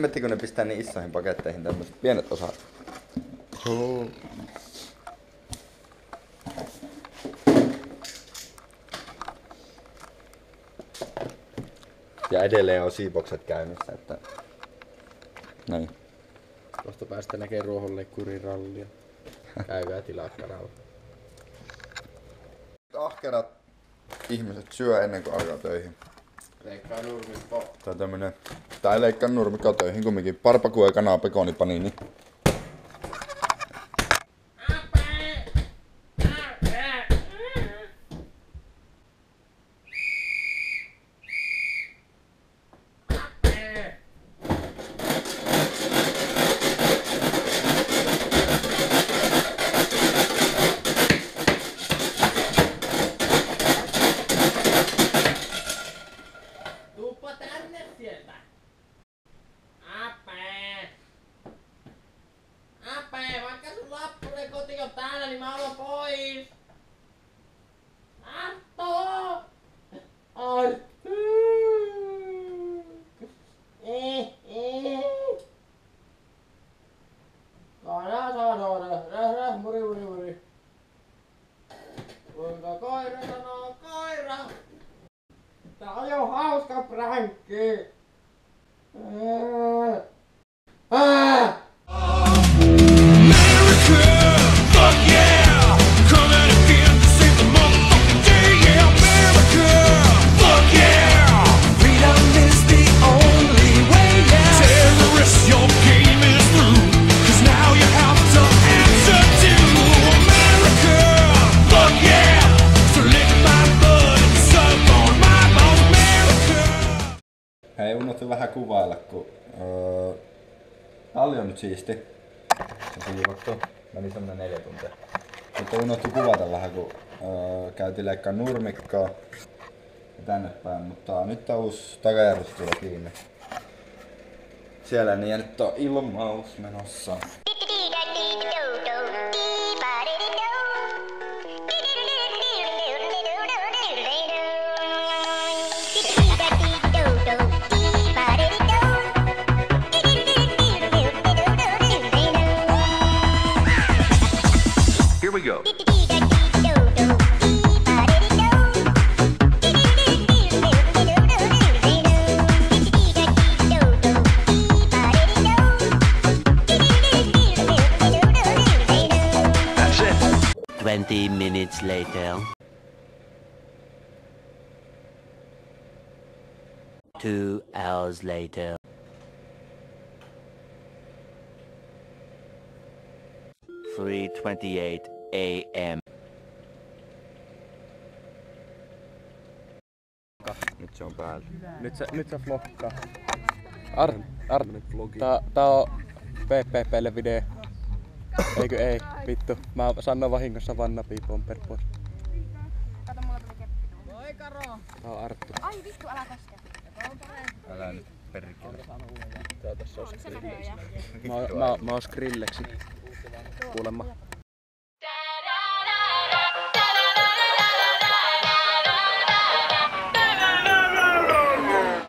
hemmetti kun ne pistää niin isoihin paketteihin tämmöset pienet osat. Ja edelleen on siipokset käynnissä, että... Noin. Tuosta päästä näkee ruohonleikkurin rallia. Käykää tilaa kanava. Ahkerat ihmiset syö ennen kuin alkaa töihin. Leikkaa nurmikko. Tai leikkaa nurmikko töihin kumminkin. Parpaku ja kanaa pekonipanini. Vaikka sun lappunen koti on täällä, niin mä haluan pois! Arto! Arto! Kana sanoo, muri. Kuinka koira sanoo koira? Tää on jo hauska pränkki! Hei, unohtui vähän kuvailla, kun talli on nyt siisti. Se siivottu. Meni semmonen 4 tuntia. Mutta unohtui kuvata vähän, kun käytiin leikkaa nurmikkoa ja tänne päin, mutta nyt on uusi takajarrus tulee kiinni. Siellä niin ja nyt on ilmaus menossa. Here we go. That's it. 20 minutes later. 2 hours later. 3:28 a.m. Nyt se on päällä. Nyt se vloggaa. Arne vlogi. Tää on PPPlle video. Eikö ei? Vittu. Mä sanoin vahingossa Vannapi Pomper pois. Kato, mulla tuli keppi. Moi Karo! Tää on Arttu. Ai vittu, älä koske. Älä nyt perkele. Tää tässä on Skrillex. Mä oon Skrillexi. Kuulemma.